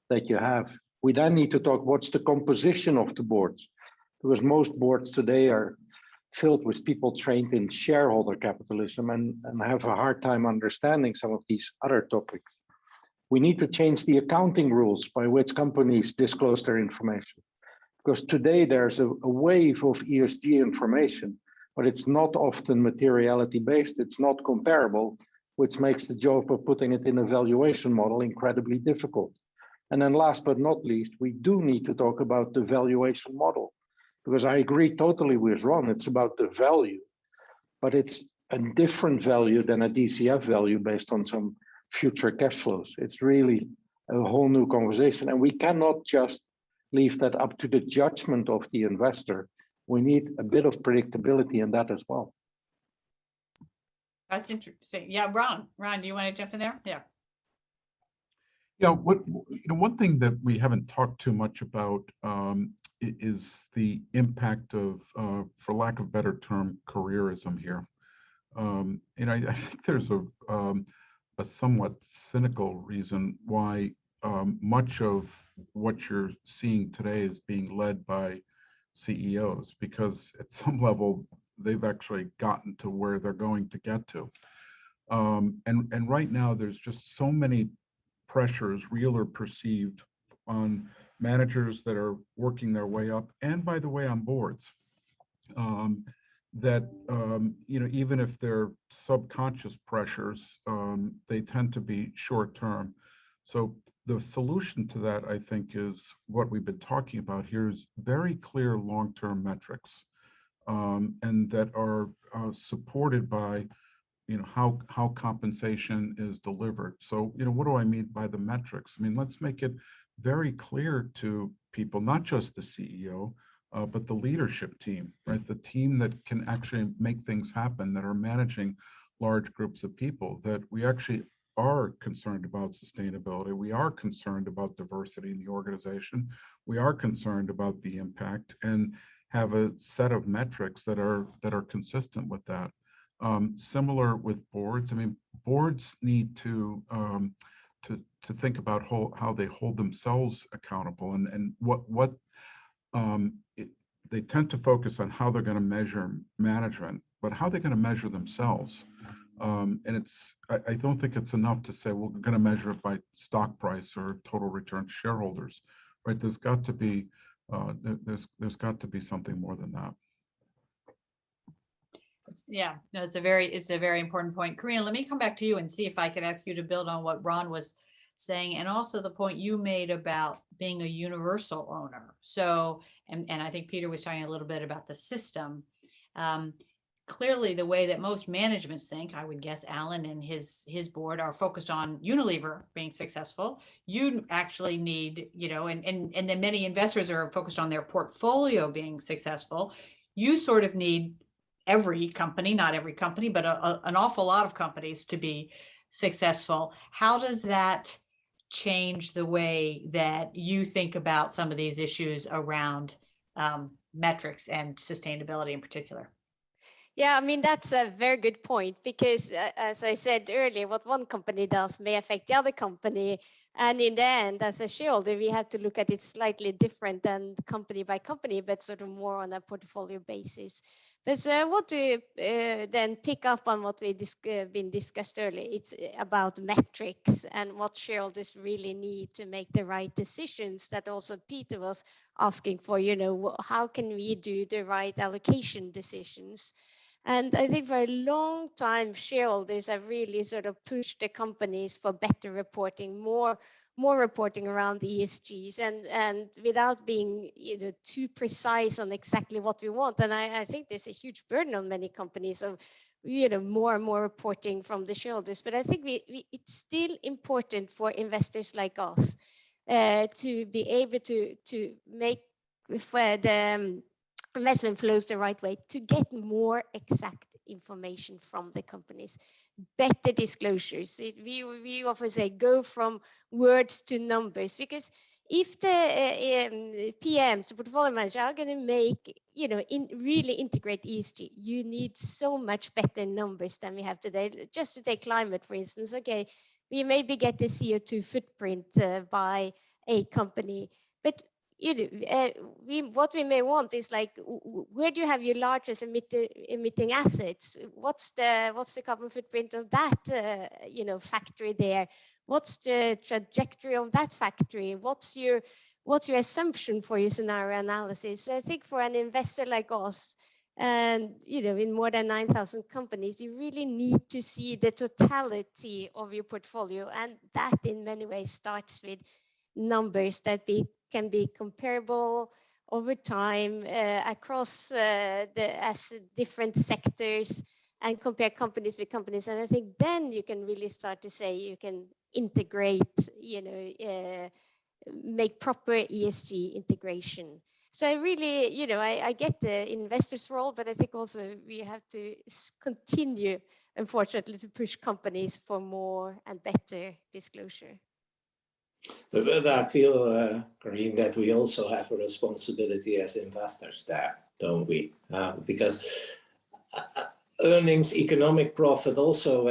[SPEAKER 4] that you have. We then need to talk what's the composition of the boards, because most boards today are filled with people trained in shareholder capitalism and have a hard time understanding some of these other topics. We need to change the accounting rules by which companies disclose their information, because today there's a wave of ESG information, but it's not often materiality based, it's not comparable, which makes the job of putting it in a valuation model incredibly difficult. And then last but not least, we do need to talk about the valuation model, because I agree totally with Ron, it's about the value, but it's a different value than a DCF value based on some future cash flows. It's really a whole new conversation, and we cannot just leave that up to the judgment of the investor. We need a bit of predictability in that as well.
[SPEAKER 1] That's interesting. Yeah, Ron, do you want to jump in there? Yeah.
[SPEAKER 5] Yeah, one thing that we haven't talked too much about is the impact of, for lack of a better term, careerism here. I think there's a somewhat cynical reason why much of what you're seeing today is being led by CEOs, because at some level they've actually gotten to where they're going to get to. And right now there's just so many pressures, real or perceived, on managers that are working their way up, and by the way, on boards, that even if they're subconscious pressures, they tend to be short term. So the solution to that, I think, is what we've been talking about here, is very clear long-term metrics, and that are supported by how compensation is delivered. So, what do I mean by the metrics? I mean, let's make it very clear to people, not just the CEO, but the leadership team, right? The team that can actually make things happen, that are managing large groups of people, that we actually are concerned about sustainability. We are concerned about diversity in the organization. We are concerned about the impact, and have a set of metrics that are consistent with that. Similar with boards. I mean, boards need to think about how they hold themselves accountable, and what they tend to focus on how they're going to measure management, but how they're going to measure themselves. And I don't think it's enough to say, well, we're going to measure it by stock price or total return to shareholders, right? There's got to be there's got to be something more than that.
[SPEAKER 1] Yeah, no, it's a very important point. Karina, let me come back to you and see if I could ask you to build on what Ron was saying, and also the point you made about being a universal owner. So, and I think Peter was talking a little bit about the system. Clearly, the way that most managements think, I would guess Alan and his board are focused on Unilever being successful. You actually need, and then many investors are focused on their portfolio being successful. You sort of need every company, not every company, but an awful lot of companies to be successful. How does that change the way that you think about some of these issues around metrics and sustainability in particular?
[SPEAKER 3] Yeah, I mean, that's a very good point, because as I said earlier, what one company does may affect the other company. And in the end, as a shareholder, we have to look at it slightly different than company by company, but sort of more on a portfolio basis. But I want to then pick up on what we been discussed earlier. It's about metrics and what shareholders really need to make the right decisions, that also Peter was asking for, how can we do the right allocation decisions? And I think for a long time, shareholders have really sort of pushed the companies for better reporting, more more reporting around the ESGs and without being too precise on exactly what we want. And I think there's a huge burden on many companies of more and more reporting from the shareholders. But I think it's still important for investors like us to be able to make the investment flows the right way, to get more exact information from the companies, better disclosures. We often say go from words to numbers, because if the PMs, the portfolio manager, are going to make, really integrate ESG, you need so much better numbers than we have today. Just to take climate, for instance, okay, we maybe get the CO2 footprint by a company, but what we may want is like, where do you have your largest emitting assets? What's the carbon footprint of that factory there? What's the trajectory of that factory? What's your assumption for your scenario analysis? So I think for an investor like us, and in more than 9,000 companies, you really need to see the totality of your portfolio, and that in many ways starts with numbers that can be comparable over time across as different sectors, and compare companies with companies. And I think then you can really start to say you can integrate, make proper ESG integration. So I really, I get the investor's role, but I think also we have to continue, unfortunately, to push companies for more and better disclosure.
[SPEAKER 6] But I feel, Corinne, that we also have a responsibility as investors there, don't we? Because earnings, economic profit, also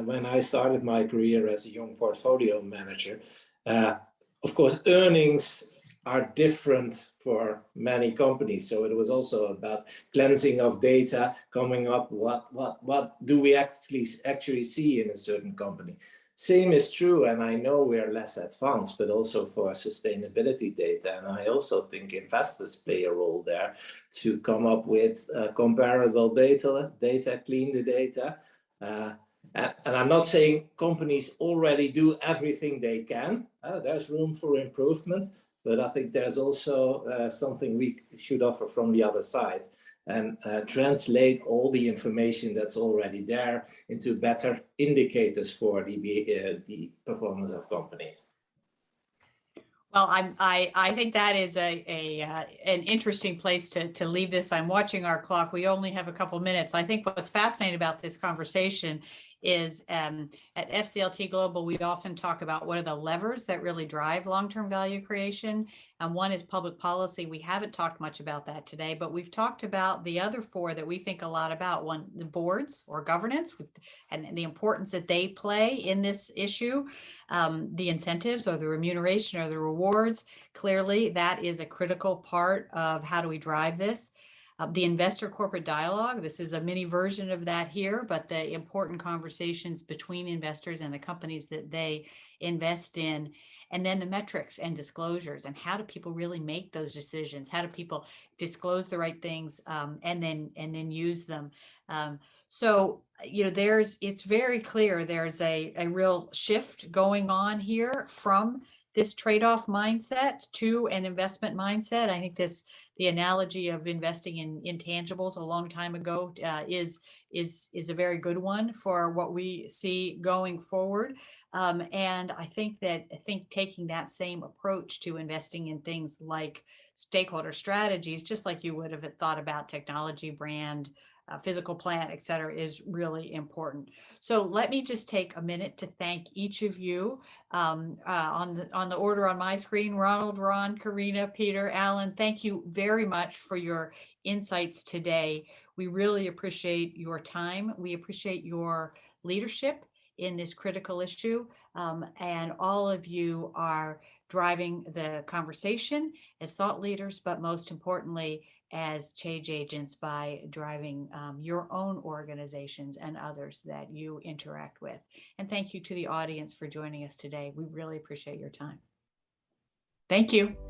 [SPEAKER 6] when I started my career as a young portfolio manager, of course, earnings are different for many companies. So it was also about cleansing of data, coming up what do we actually see in a certain company. Same is true, and I know we are less advanced, but also for sustainability data. And I also think investors play a role there to come up with comparable data, clean the data. And I'm not saying companies already do everything they can. There's room for improvement, but I think there's also something we should offer from the other side, and translate all the information that's already there into better indicators for the performance of companies.
[SPEAKER 1] Well, I think that is an interesting place to leave this. I'm watching our clock. We only have a couple minutes. I think what's fascinating about this conversation is at FCLTGlobal, we often talk about what are the levers that really drive long-term value creation. And one is public policy. We haven't talked much about that today, but we've talked about the other four that we think a lot about. One, the boards or governance, and the importance that they play in this issue. The incentives or the remuneration or the rewards. Clearly, that is a critical part of how do we drive this. The investor corporate dialogue, this is a mini version of that here, but the important conversations between investors and the companies that they invest in. And then the metrics and disclosures, and how do people really make those decisions? How do people disclose the right things and then use them? So, it's very clear there's a real shift going on here from this trade-off mindset to an investment mindset. I think the analogy of investing in intangibles a long time ago is a very good one for what we see going forward. And I think taking that same approach to investing in things like stakeholder strategies, just like you would have thought about technology, brand, physical plant, et cetera, is really important. So let me just take a minute to thank each of you on the order on my screen. Ronald, Ron, Karina, Peter, Alan, thank you very much for your insights today. We really appreciate your time. We appreciate your leadership in this critical issue. And all of you are driving the conversation as thought leaders, but most importantly, as change agents by driving your own organizations and others that you interact with. And thank you to the audience for joining us today. We really appreciate your time. Thank you.